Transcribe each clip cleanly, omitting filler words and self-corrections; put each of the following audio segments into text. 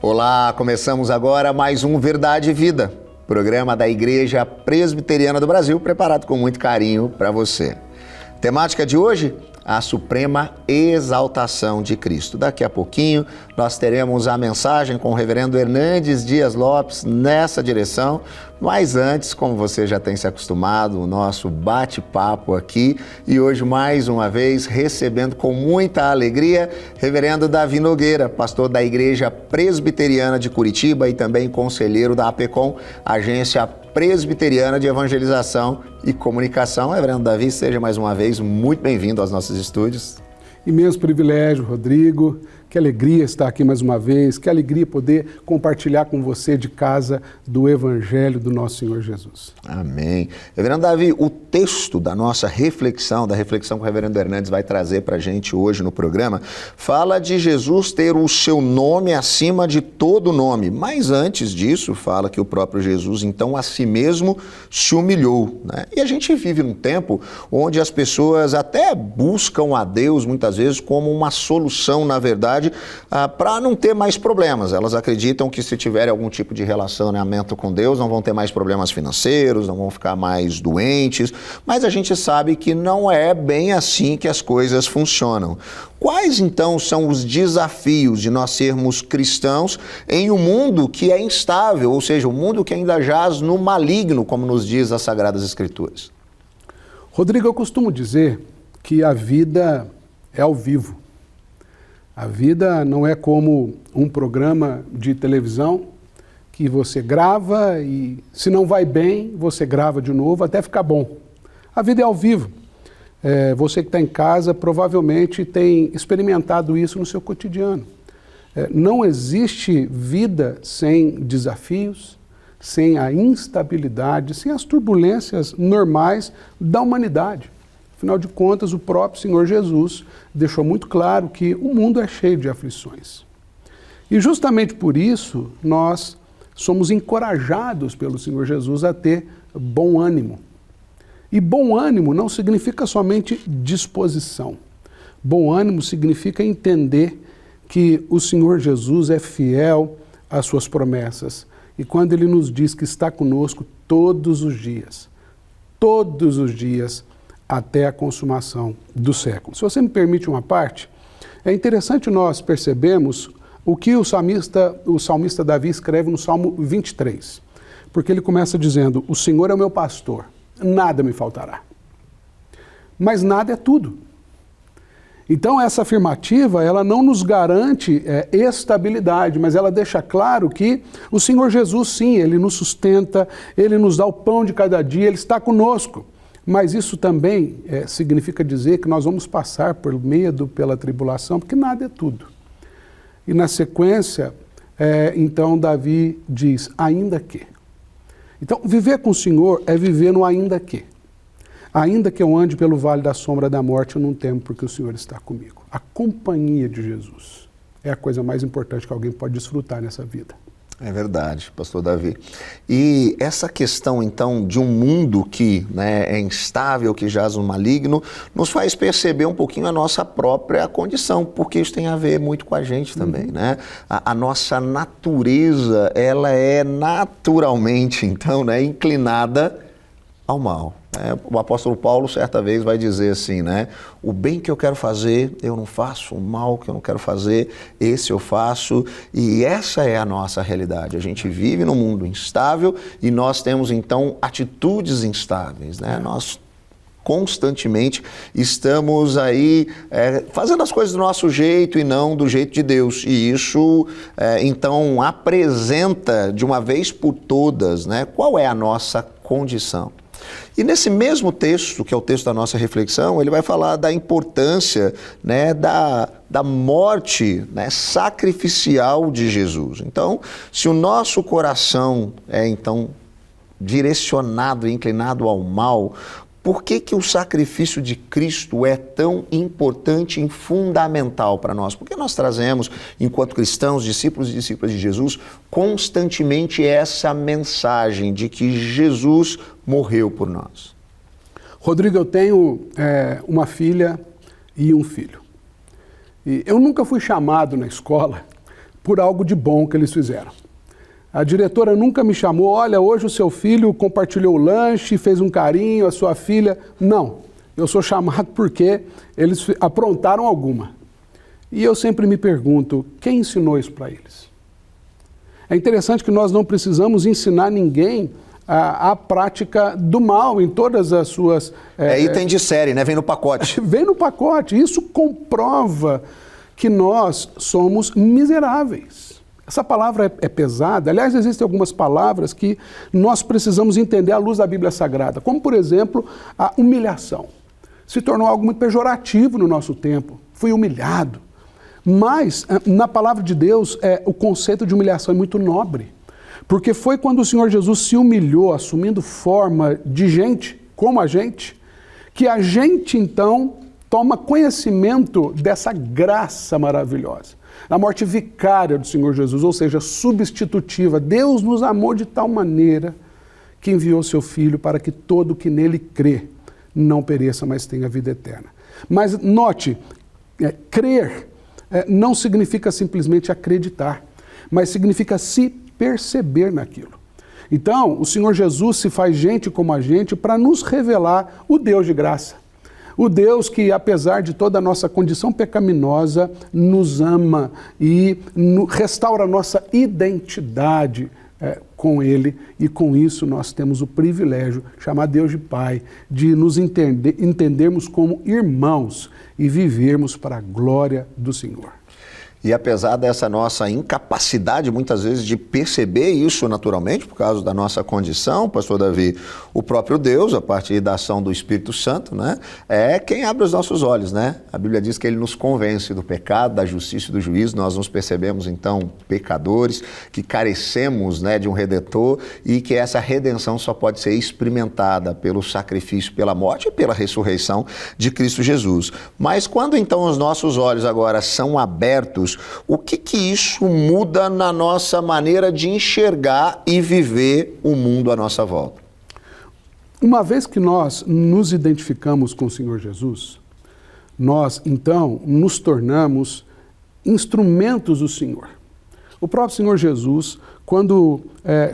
Olá, começamos agora mais um Verdade e Vida, programa da Igreja Presbiteriana do Brasil, preparado com muito carinho para você. Temática de hoje? A suprema exaltação de Cristo. Daqui a pouquinho nós teremos a mensagem com o reverendo Hernandes Dias Lopes nessa direção, mas antes, como você já tem se acostumado, o nosso bate-papo aqui e hoje mais uma vez recebendo com muita alegria reverendo Davi Nogueira, pastor da Igreja Presbiteriana de Curitiba e também conselheiro da APECOM, Agência Presbiteriana de Evangelização e Comunicação. Reverendo Davi, seja mais uma vez muito bem-vindo aos nossos estúdios. Imenso privilégio, Rodrigo. Que alegria estar aqui mais uma vez, que alegria poder compartilhar com você de casa do Evangelho do nosso Senhor Jesus. Amém. Reverendo Davi, o texto da nossa reflexão, da reflexão que o reverendo Hernandes vai trazer para a gente hoje no programa, fala de Jesus ter o seu nome acima de todo nome, mas antes disso fala que o próprio Jesus, então, a si mesmo se humilhou, né? E a gente vive num tempo onde as pessoas até buscam a Deus, muitas vezes, como uma solução, na verdade, para não ter mais problemas. Elas acreditam que se tiverem algum tipo de relacionamento com Deus, não vão ter mais problemas financeiros, não vão ficar mais doentes, mas a gente sabe que não é bem assim que as coisas funcionam. Quais, então, são os desafios de nós sermos cristãos em um mundo que é instável, ou seja, um mundo que ainda jaz no maligno, como nos diz as Sagradas Escrituras? Rodrigo, eu costumo dizer que a vida é ao vivo. A vida não é como um programa de televisão que você grava e, se não vai bem, você grava de novo até ficar bom. A vida é ao vivo. Você que está em casa provavelmente tem experimentado isso no seu cotidiano. Não existe vida sem desafios, sem a instabilidade, sem as turbulências normais da humanidade. Afinal de contas, o próprio Senhor Jesus deixou muito claro que o mundo é cheio de aflições. E justamente por isso, nós somos encorajados pelo Senhor Jesus a ter bom ânimo. E bom ânimo não significa somente disposição. Bom ânimo significa entender que o Senhor Jesus é fiel às suas promessas. E quando Ele nos diz que está conosco todos os dias, até a consumação do século. Se você me permite uma parte, é interessante nós percebermos o que o salmista Davi escreve no Salmo 23, porque ele começa dizendo: o Senhor é o meu pastor, nada me faltará. Mas nada é tudo. Então essa afirmativa, ela não nos garante estabilidade, mas ela deixa claro que o Senhor Jesus, sim, Ele nos sustenta, Ele nos dá o pão de cada dia, Ele está conosco. Mas isso também significa dizer que nós vamos passar por medo, pela tribulação, porque nada é tudo. E na sequência, então Davi diz, ainda que. Então, viver com o Senhor é viver no ainda que. Ainda que eu ande pelo vale da sombra da morte, eu não temo, porque o Senhor está comigo. A companhia de Jesus é a coisa mais importante que alguém pode desfrutar nessa vida. É verdade, pastor Davi. E essa questão, então, de um mundo que é instável, que jaz no maligno, nos faz perceber um pouquinho a nossa própria condição, porque isso tem a ver muito com a gente também, né? A nossa natureza, ela é naturalmente, então, inclinada ao mal. O apóstolo Paulo, certa vez, vai dizer assim, o bem que eu quero fazer, eu não faço, o mal que eu não quero fazer, esse eu faço, e essa é a nossa realidade. A gente vive num mundo instável e nós temos, então, atitudes instáveis, Nós constantemente estamos aí fazendo as coisas do nosso jeito e não do jeito de Deus. E isso, então, apresenta de uma vez por todas, qual é a nossa condição. E nesse mesmo texto, que é o texto da nossa reflexão, ele vai falar da importância da morte sacrificial de Jesus. Então, se o nosso coração é então direcionado e inclinado ao mal, por que o sacrifício de Cristo é tão importante e fundamental para nós? Porque nós trazemos, enquanto cristãos, discípulos e discípulas de Jesus, constantemente essa mensagem de que Jesus morreu por nós. Rodrigo, eu tenho uma filha e um filho. E eu nunca fui chamado na escola por algo de bom que eles fizeram. A diretora nunca me chamou, olha, hoje o seu filho compartilhou o lanche, fez um carinho, a sua filha... Não, eu sou chamado porque eles aprontaram alguma. E eu sempre me pergunto, quem ensinou isso para eles? É interessante que nós não precisamos ensinar ninguém a prática do mal em todas as suas... item de série, né? Vem no pacote. Vem no pacote. Isso comprova que nós somos miseráveis. Essa palavra é pesada. Aliás, existem algumas palavras que nós precisamos entender à luz da Bíblia Sagrada, como, por exemplo, a humilhação. Se tornou algo muito pejorativo no nosso tempo. Fui humilhado. Mas, na palavra de Deus, o conceito de humilhação é muito nobre. Porque foi quando o Senhor Jesus se humilhou, assumindo forma de gente, como a gente, que a gente, então, toma conhecimento dessa graça maravilhosa. A morte vicária do Senhor Jesus, ou seja, substitutiva. Deus nos amou de tal maneira que enviou seu Filho para que todo que nele crê não pereça, mas tenha vida eterna. Mas note, crer não significa simplesmente acreditar, mas significa se perceber naquilo. Então, o Senhor Jesus se faz gente como a gente para nos revelar o Deus de graça. O Deus que, apesar de toda a nossa condição pecaminosa, nos ama e restaura a nossa identidade com Ele. E com isso nós temos o privilégio, chamar Deus de Pai, de nos entendermos como irmãos e vivermos para a glória do Senhor. E apesar dessa nossa incapacidade, muitas vezes, de perceber isso naturalmente, por causa da nossa condição, pastor Davi, o próprio Deus, a partir da ação do Espírito Santo, né, é quem abre os nossos olhos, né? A Bíblia diz que Ele nos convence do pecado, da justiça e do juízo. Nós nos percebemos, então, pecadores, que carecemos, né, de um Redentor e que essa redenção só pode ser experimentada pelo sacrifício, pela morte e pela ressurreição de Cristo Jesus. Mas quando, então, os nossos olhos agora são abertos, o que isso muda na nossa maneira de enxergar e viver o mundo à nossa volta? Uma vez que nós nos identificamos com o Senhor Jesus, nós, então, nos tornamos instrumentos do Senhor. O próprio Senhor Jesus, quando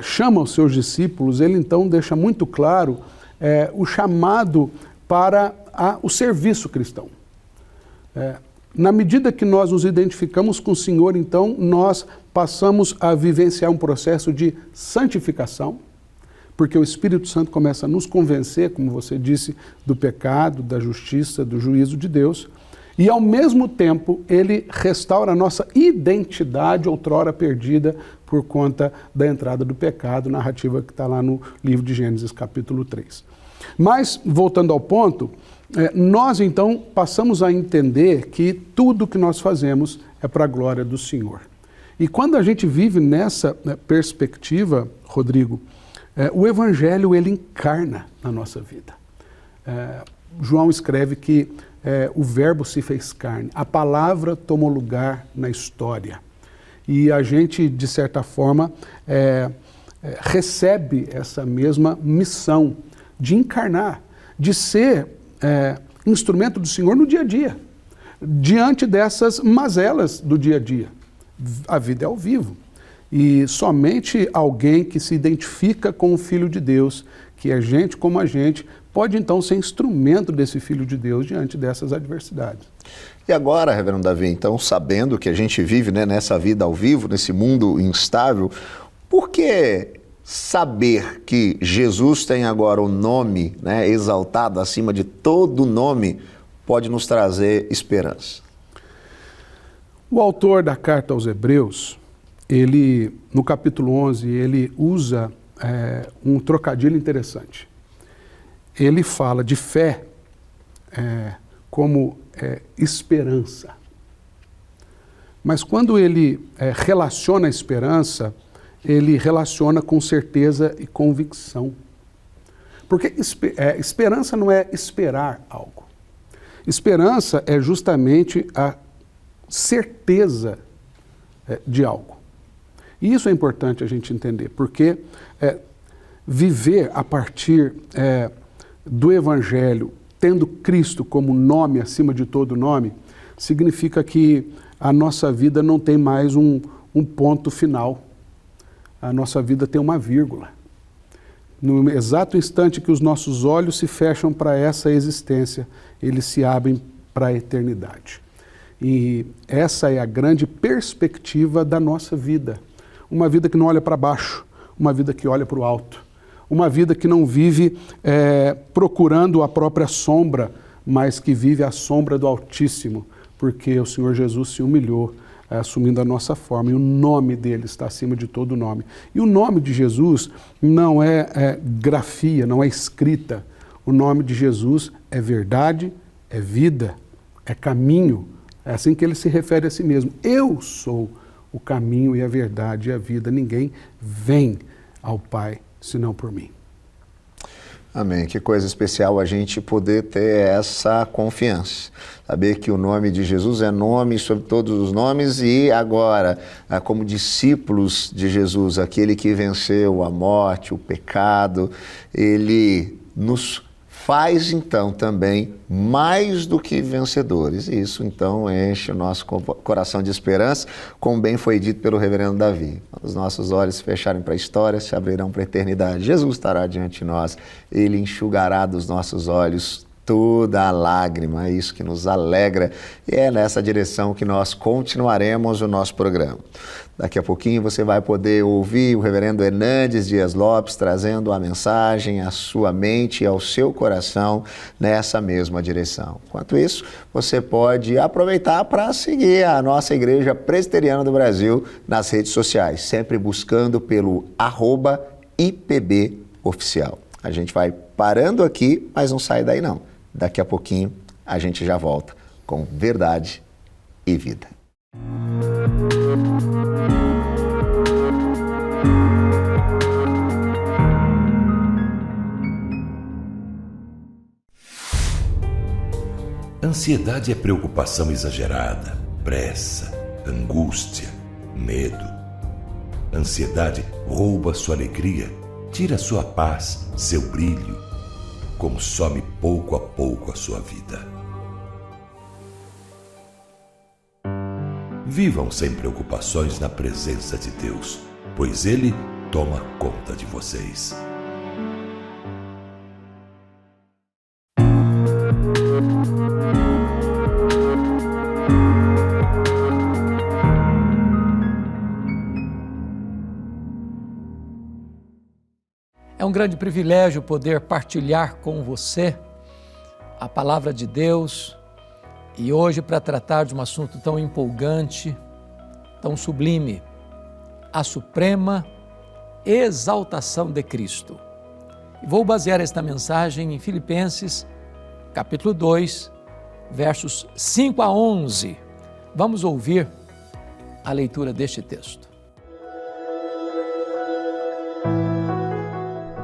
chama os seus discípulos, ele, então, deixa muito claro o chamado para o serviço cristão. Na medida que nós nos identificamos com o Senhor, então, nós passamos a vivenciar um processo de santificação, porque o Espírito Santo começa a nos convencer, como você disse, do pecado, da justiça, do juízo de Deus, e ao mesmo tempo ele restaura a nossa identidade outrora perdida por conta da entrada do pecado, narrativa que está lá no livro de Gênesis, capítulo 3. Mas, voltando ao ponto, nós então passamos a entender que tudo que nós fazemos é para a glória do Senhor. E quando a gente vive nessa perspectiva, Rodrigo, o Evangelho ele encarna na nossa vida. João escreve que o Verbo se fez carne, a palavra tomou lugar na história. E a gente, de certa forma, recebe essa mesma missão de encarnar, de ser instrumento do Senhor no dia a dia, diante dessas mazelas do dia a dia. A vida é ao vivo. E somente alguém que se identifica com o Filho de Deus, que é gente como a gente, pode então ser instrumento desse Filho de Deus diante dessas adversidades. E agora, reverendo Davi, então, sabendo que a gente vive, né, nessa vida ao vivo, nesse mundo instável, por que saber que Jesus tem agora o nome, né, exaltado acima de todo nome pode nos trazer esperança? O autor da carta aos Hebreus, ele, no capítulo 11, ele usa um trocadilho interessante. Ele fala de fé como esperança. Mas quando ele relaciona a esperança, ele relaciona com certeza e convicção. Porque esperança não é esperar algo. Esperança é justamente a certeza de algo. E isso é importante a gente entender, porque viver a partir do Evangelho, tendo Cristo como nome acima de todo nome, significa que a nossa vida não tem mais um um ponto final. A nossa vida tem uma vírgula. No exato instante que os nossos olhos se fecham para essa existência, eles se abrem para a eternidade. E essa é a grande perspectiva da nossa vida. Uma vida que não olha para baixo, uma vida que olha para o alto. Uma vida que não vive procurando a própria sombra, mas que vive à sombra do Altíssimo, porque o Senhor Jesus se humilhou, assumindo a nossa forma, e o nome dele está acima de todo nome. E o nome de Jesus não é grafia, não é escrita. O nome de Jesus é verdade, é vida, é caminho. É assim que ele se refere a si mesmo. Eu sou o caminho e a verdade e a vida. Ninguém vem ao Pai senão por mim. Amém. Que coisa especial a gente poder ter essa confiança. Saber que o nome de Jesus é nome sobre todos os nomes e agora, como discípulos de Jesus, aquele que venceu a morte, o pecado, ele nos faz então também mais do que vencedores. E isso então enche o nosso coração de esperança, como bem foi dito pelo reverendo Davi. Quando os nossos olhos se fecharem para a história, se abrirão para a eternidade. Jesus estará diante de nós, ele enxugará dos nossos olhos toda a lágrima, é isso que nos alegra e é nessa direção que nós continuaremos o nosso programa. Daqui a pouquinho você vai poder ouvir o reverendo Hernandes Dias Lopes trazendo a mensagem à sua mente e ao seu coração nessa mesma direção. Enquanto isso, você pode aproveitar para seguir a nossa Igreja Presbiteriana do Brasil nas redes sociais, sempre buscando pelo @IPBOficial. A gente vai parando aqui, mas não sai daí não. Daqui a pouquinho a gente já volta com Verdade e Vida. Ansiedade é preocupação exagerada, pressa, angústia, medo. Ansiedade rouba sua alegria, tira sua paz, seu brilho, consome pouco a pouco a sua vida. Vivam sem preocupações na presença de Deus, pois Ele toma conta de vocês. É um grande privilégio poder partilhar com você a palavra de Deus e hoje para tratar de um assunto tão empolgante, tão sublime, a suprema exaltação de Cristo. E vou basear esta mensagem em Filipenses, capítulo 2, versos 5 a 11. Vamos ouvir a leitura deste texto.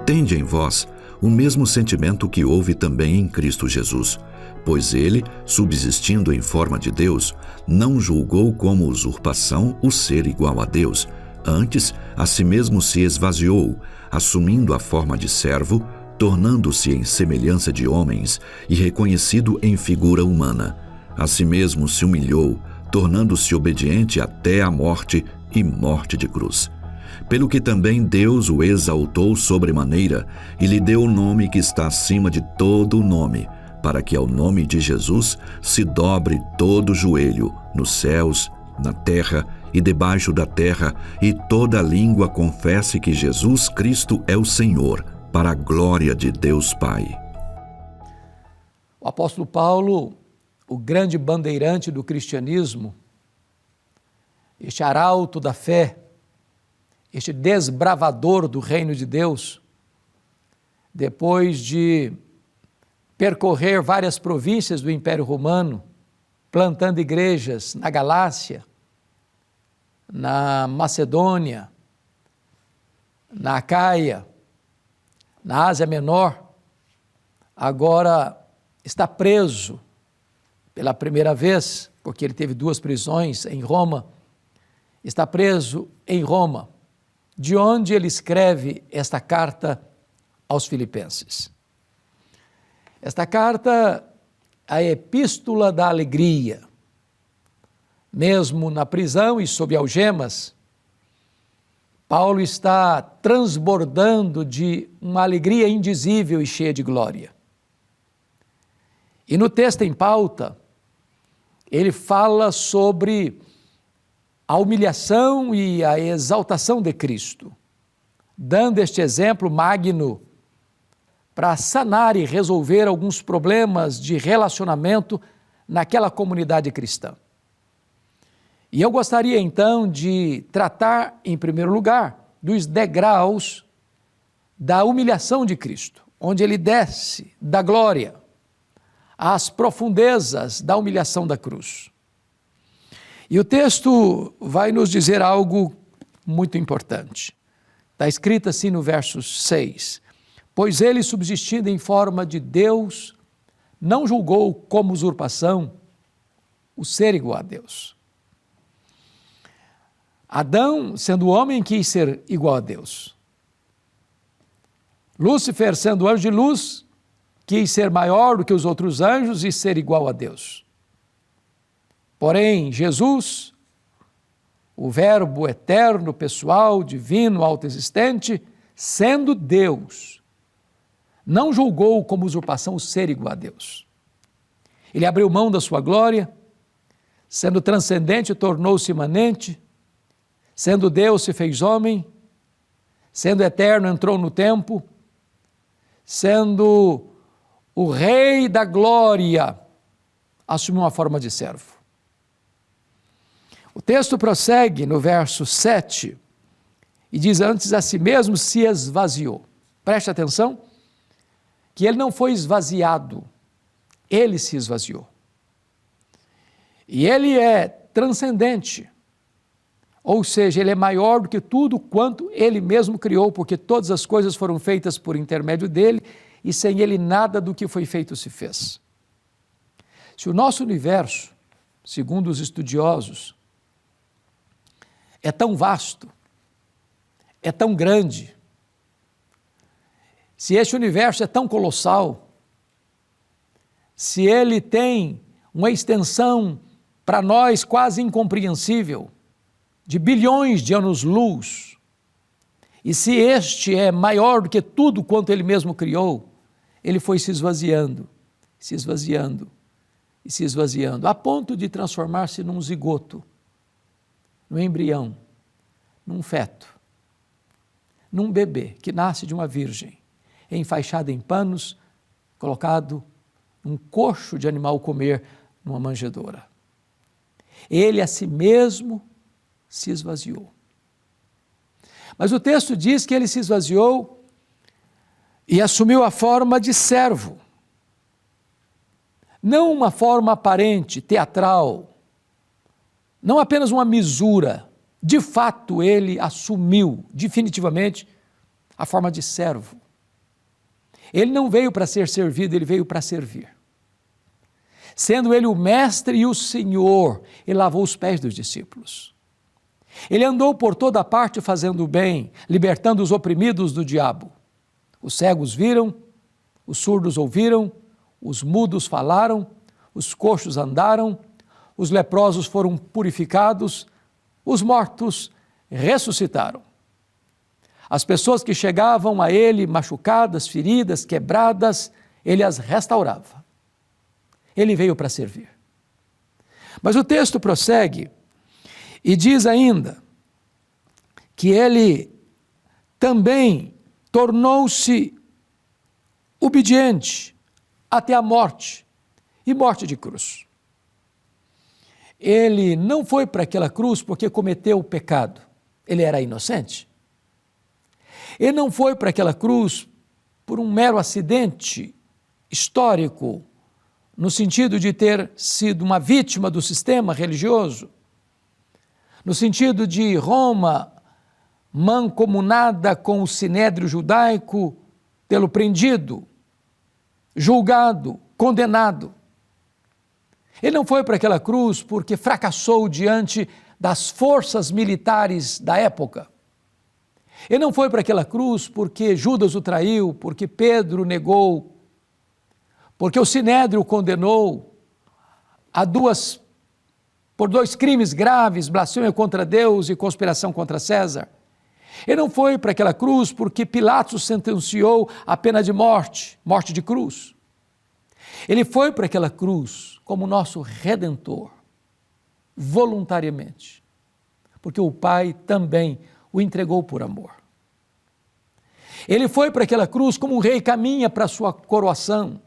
Tende em vós o mesmo sentimento que houve também em Cristo Jesus, pois ele, subsistindo em forma de Deus, não julgou como usurpação o ser igual a Deus, antes a si mesmo se esvaziou, assumindo a forma de servo, tornando-se em semelhança de homens e reconhecido em figura humana. A si mesmo se humilhou, tornando-se obediente até a morte e morte de cruz. Pelo que também Deus o exaltou sobremaneira e lhe deu o nome que está acima de todo o nome, para que ao nome de Jesus se dobre todo o joelho, nos céus, na terra e debaixo da terra, e toda língua confesse que Jesus Cristo é o Senhor, para a glória de Deus Pai. O apóstolo Paulo, o grande bandeirante do cristianismo, este arauto da fé, este desbravador do reino de Deus, depois de percorrer várias províncias do Império Romano, plantando igrejas na Galácia, na Macedônia, na Acaia, na Ásia Menor, agora está preso pela primeira vez, porque ele teve 2 prisões em Roma, está preso em Roma, de onde ele escreve esta carta aos Filipenses. Esta carta, a epístola da alegria, Mesmo na prisão e sob algemas, Paulo está transbordando de uma alegria indizível e cheia de glória. E no texto em pauta, ele fala sobre a humilhação e a exaltação de Cristo, dando este exemplo magno para sanar e resolver alguns problemas de relacionamento naquela comunidade cristã. E eu gostaria então de tratar, em primeiro lugar, dos degraus da humilhação de Cristo, onde ele desce da glória às profundezas da humilhação da cruz. E o texto vai nos dizer algo muito importante. Está escrito assim no verso 6: pois ele, subsistindo em forma de Deus, não julgou como usurpação o ser igual a Deus. Adão, sendo homem, quis ser igual a Deus. Lúcifer, sendo anjo de luz, quis ser maior do que os outros anjos e ser igual a Deus. Porém, Jesus, o Verbo eterno, pessoal, divino, autoexistente, sendo Deus, não julgou como usurpação o ser igual a Deus. Ele abriu mão da sua glória, sendo transcendente, tornou-se imanente, sendo Deus, se fez homem, sendo eterno, entrou no tempo, sendo o Rei da glória, assumiu uma forma de servo. O texto prossegue no verso 7 e diz: antes a si mesmo se esvaziou. Preste atenção, que ele não foi esvaziado, ele se esvaziou. E ele é transcendente, ou seja, ele é maior do que tudo quanto ele mesmo criou, porque todas as coisas foram feitas por intermédio dele, e sem ele nada do que foi feito se fez. Se o nosso universo, segundo os estudiosos, é tão vasto, é tão grande, se este universo é tão colossal, se ele tem uma extensão para nós quase incompreensível, de bilhões de anos-luz, e se este é maior do que tudo quanto ele mesmo criou, ele foi se esvaziando, se esvaziando e se esvaziando, a ponto de transformar-se num zigoto, num embrião, num feto, num bebê que nasce de uma virgem, enfaixado em panos, colocado num coxo de animal comer numa manjedoura. Ele a si mesmo se esvaziou. Mas o texto diz que ele se esvaziou e assumiu a forma de servo. Não uma forma aparente, teatral, não apenas uma misura. De fato, ele assumiu definitivamente a forma de servo. Ele não veio para ser servido, ele veio para servir. Sendo ele o mestre e o senhor, ele lavou os pés dos discípulos. Ele andou por toda parte fazendo o bem, libertando os oprimidos do diabo. Os cegos viram, os surdos ouviram, os mudos falaram, os coxos andaram, os leprosos foram purificados, os mortos ressuscitaram. As pessoas que chegavam a ele machucadas, feridas, quebradas, ele as restaurava. Ele veio para servir. Mas o texto prossegue e diz ainda que ele também tornou-se obediente até a morte, e morte de cruz. Ele não foi para aquela cruz porque cometeu o pecado, ele era inocente. Ele não foi para aquela cruz por um mero acidente histórico, no sentido de ter sido uma vítima do sistema religioso, no sentido de Roma, mancomunada com o sinédrio judaico, tê-lo prendido, julgado, condenado. Ele não foi para aquela cruz porque fracassou diante das forças militares da época. Ele não foi para aquela cruz porque Judas o traiu, porque Pedro negou, porque o sinédrio o condenou a 2 por 2 crimes graves, blasfêmia contra Deus e conspiração contra César. Ele não foi para aquela cruz porque Pilatos sentenciou a pena de morte, morte de cruz. Ele foi para aquela cruz como nosso Redentor, voluntariamente, porque o Pai também o entregou por amor. Ele foi para aquela cruz como um rei caminha para a sua coroação,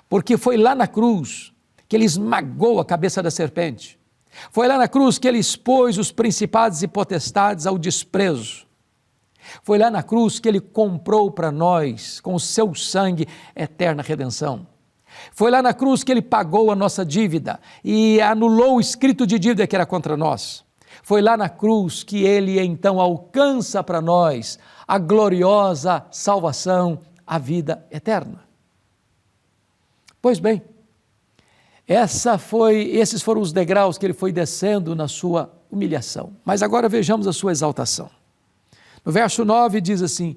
porque foi lá na cruz que ele esmagou a cabeça da serpente. Foi lá na cruz que ele expôs os principados e potestades ao desprezo. Foi lá na cruz que ele comprou para nós, com o seu sangue, eterna redenção. Foi lá na cruz que ele pagou a nossa dívida e anulou o escrito de dívida que era contra nós. Foi lá na cruz que ele então alcança para nós a gloriosa salvação, a vida eterna. Pois bem, esses foram os degraus que ele foi descendo na sua humilhação. Mas agora vejamos a sua exaltação. No verso 9 diz assim: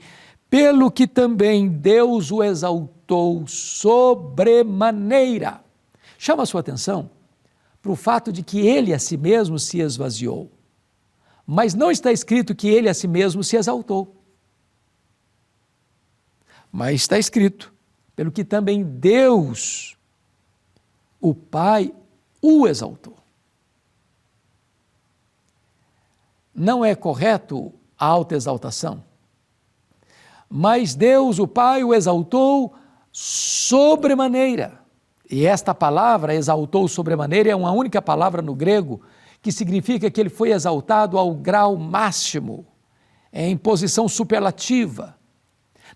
pelo que também Deus o exaltou sobremaneira. Chama a sua atenção para o fato de que ele a si mesmo se esvaziou. Mas não está escrito que ele a si mesmo se exaltou. Mas está escrito, pelo que também Deus, o Pai, o exaltou. Não é correto a autoexaltação, mas Deus, o Pai, o exaltou sobremaneira. E esta palavra, exaltou sobremaneira, é uma única palavra no grego que significa que ele foi exaltado ao grau máximo, em posição superlativa.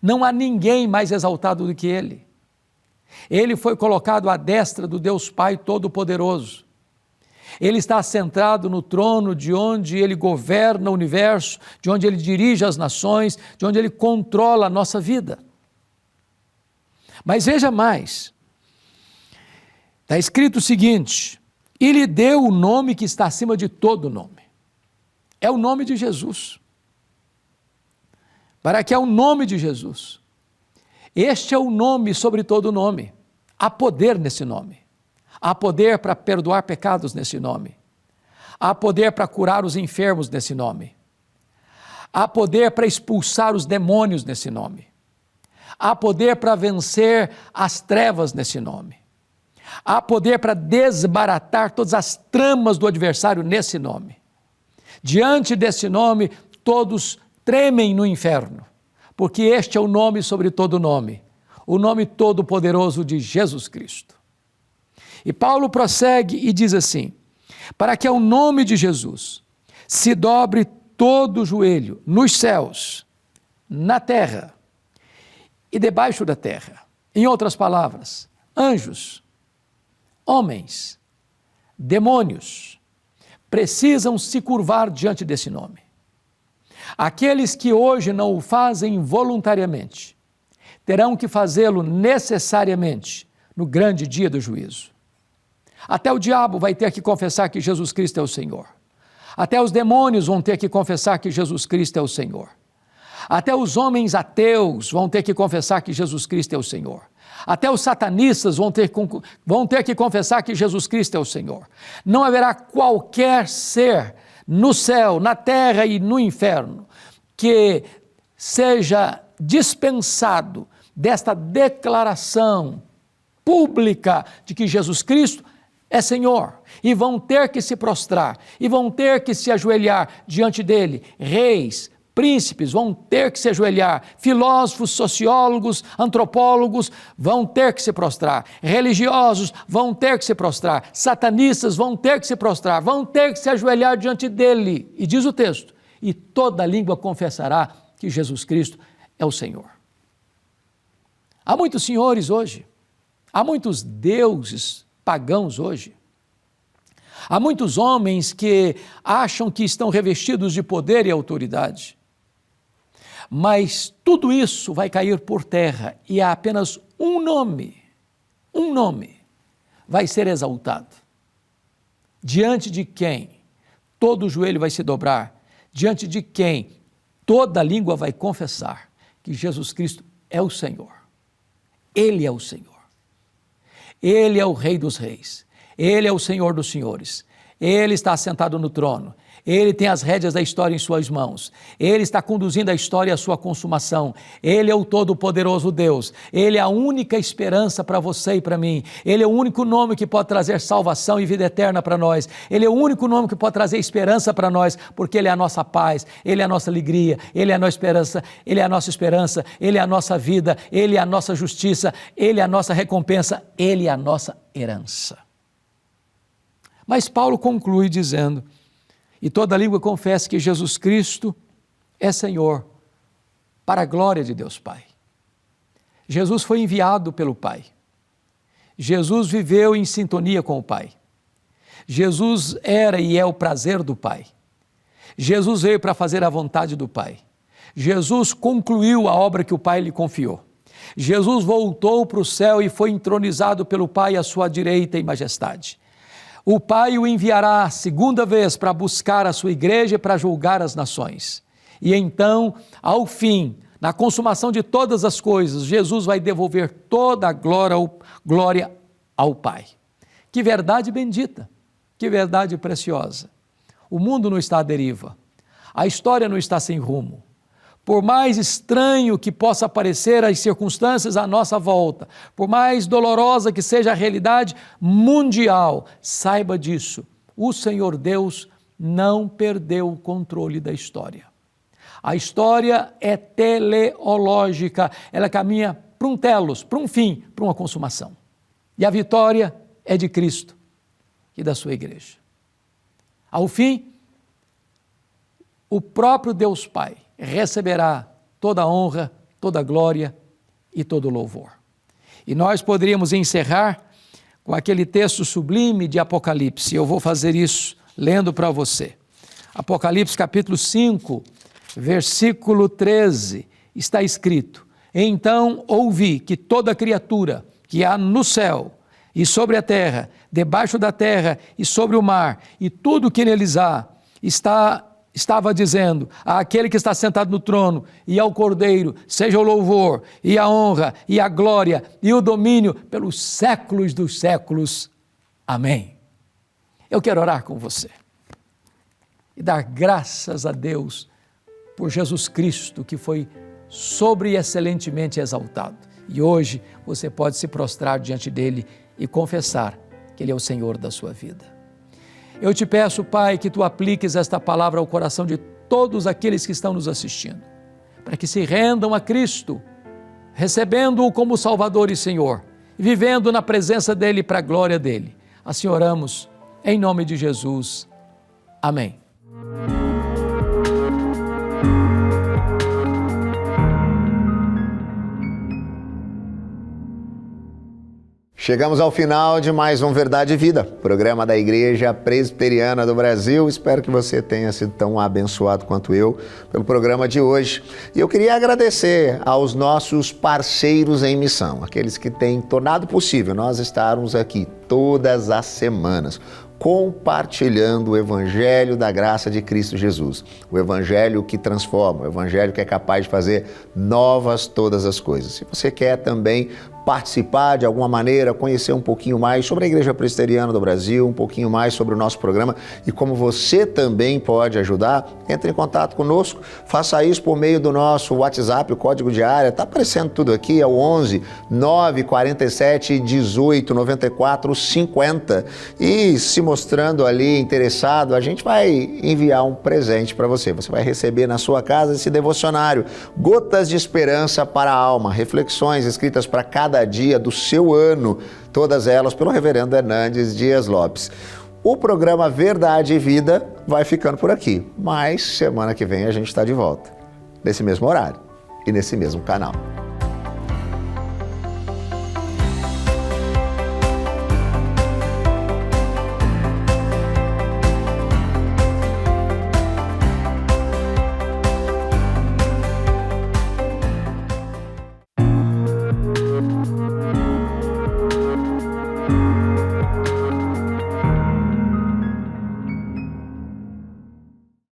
Não há ninguém mais exaltado do que ele. Ele foi colocado à destra do Deus Pai Todo-Poderoso. Ele está assentado no trono de onde ele governa o universo, de onde ele dirige as nações, de onde ele controla a nossa vida. Mas veja mais, está escrito o seguinte: e lhe deu o nome que está acima de todo nome. É o nome de Jesus. Para que é o nome de Jesus. Este é o nome sobre todo nome. Há poder nesse nome. Há poder para perdoar pecados nesse nome. Há poder para curar os enfermos nesse nome. Há poder para expulsar os demônios nesse nome. Há poder para vencer as trevas nesse nome. Há poder para desbaratar todas as tramas do adversário nesse nome. Diante desse nome, todos tremem no inferno, porque este é o nome sobre todo nome, o nome todo-poderoso de Jesus Cristo. E Paulo prossegue e diz assim: para que ao nome de Jesus se dobre todo o joelho nos céus, na terra e debaixo da terra. Em outras palavras, anjos, homens, demônios, precisam se curvar diante desse nome. Aqueles que hoje não o fazem voluntariamente, terão que fazê-lo necessariamente no grande dia do juízo. Até o diabo vai ter que confessar que Jesus Cristo é o Senhor. Até os demônios vão ter que confessar que Jesus Cristo é o Senhor. Até os homens ateus vão ter que confessar que Jesus Cristo é o Senhor. Até os satanistas vão ter que confessar que Jesus Cristo é o Senhor. Não haverá qualquer ser no céu, na terra e no inferno que seja dispensado desta declaração pública de que Jesus Cristo é Senhor, e vão ter que se prostrar, e vão ter que se ajoelhar diante dele, reis, príncipes vão ter que se ajoelhar, filósofos, sociólogos, antropólogos vão ter que se prostrar, religiosos vão ter que se prostrar, satanistas vão ter que se prostrar, vão ter que se ajoelhar diante dele. E diz o texto: e toda língua confessará que Jesus Cristo é o Senhor. Há muitos senhores hoje, há muitos deuses pagãos hoje, há muitos homens que acham que estão revestidos de poder e autoridade. Mas tudo isso vai cair por terra e há apenas um nome vai ser exaltado, diante de quem todo joelho vai se dobrar, diante de quem toda língua vai confessar que Jesus Cristo é o Senhor. Ele é o Senhor. Ele é o Rei dos Reis. Ele é o Senhor dos Senhores. Ele está sentado no trono. Ele tem as rédeas da história em suas mãos. Ele está conduzindo a história à sua consumação. Ele é o Todo-Poderoso Deus. Ele é a única esperança para você e para mim. Ele é o único nome que pode trazer salvação e vida eterna para nós. Ele é o único nome que pode trazer esperança para nós, porque Ele é a nossa paz, Ele é a nossa alegria, Ele é a nossa esperança, Ele é a nossa esperança, Ele é a nossa vida, Ele é a nossa justiça, Ele é a nossa recompensa, Ele é a nossa herança. Mas Paulo conclui dizendo: e toda língua confessa que Jesus Cristo é Senhor, para a glória de Deus Pai. Jesus foi enviado pelo Pai. Jesus viveu em sintonia com o Pai. Jesus era e é o prazer do Pai. Jesus veio para fazer a vontade do Pai. Jesus concluiu a obra que o Pai lhe confiou. Jesus voltou para o céu e foi entronizado pelo Pai à sua direita em majestade. O Pai o enviará a segunda vez para buscar a sua igreja e para julgar as nações. E então, ao fim, na consumação de todas as coisas, Jesus vai devolver toda a glória ao Pai. Que verdade bendita, que verdade preciosa. O mundo não está à deriva, a história não está sem rumo. Por mais estranho que possa parecer as circunstâncias à nossa volta, por mais dolorosa que seja a realidade mundial, saiba disso, o Senhor Deus não perdeu o controle da história. A história é teleológica, ela caminha para um telos, para um fim, para uma consumação. E a vitória é de Cristo e da sua igreja. Ao fim, o próprio Deus Pai receberá toda a honra, toda a glória e todo o louvor. E nós poderíamos encerrar com aquele texto sublime de Apocalipse. Eu vou fazer isso lendo para você. Apocalipse capítulo 5, versículo 13, está escrito: então ouvi que toda criatura que há no céu e sobre a terra, debaixo da terra e sobre o mar, e tudo que neles há, estava dizendo àquele que está sentado no trono e ao Cordeiro, seja o louvor e a honra e a glória e o domínio pelos séculos dos séculos. Amém. Eu quero orar com você e dar graças a Deus por Jesus Cristo, que foi sobre e excelentemente exaltado. E hoje você pode se prostrar diante dele e confessar que ele é o Senhor da sua vida. Eu te peço, Pai, que tu apliques esta palavra ao coração de todos aqueles que estão nos assistindo, para que se rendam a Cristo, recebendo-o como Salvador e Senhor, vivendo na presença dele para a glória dele. Assim oramos, em nome de Jesus. Amém. Chegamos ao final de mais um Verdade e Vida, programa da Igreja Presbiteriana do Brasil. Espero que você tenha sido tão abençoado quanto eu pelo programa de hoje. E eu queria agradecer aos nossos parceiros em missão, aqueles que têm tornado possível nós estarmos aqui todas as semanas, compartilhando o Evangelho da graça de Cristo Jesus. O Evangelho que transforma, o Evangelho que é capaz de fazer novas todas as coisas. Se você quer também participar de alguma maneira, conhecer um pouquinho mais sobre a Igreja Presbiteriana do Brasil, um pouquinho mais sobre o nosso programa e como você também pode ajudar, entre em contato conosco, faça isso por meio do nosso WhatsApp, o código de área, está aparecendo tudo aqui, é o 11 947 18 94 50 e se mostrando ali interessado, a gente vai enviar um presente para você. Você vai receber na sua casa esse devocionário, Gotas de Esperança para a Alma, reflexões escritas para cada dia do seu ano, todas elas pelo reverendo Hernandes Dias Lopes. O programa Verdade e Vida vai ficando por aqui, mas semana que vem a gente está de volta, nesse mesmo horário e nesse mesmo canal.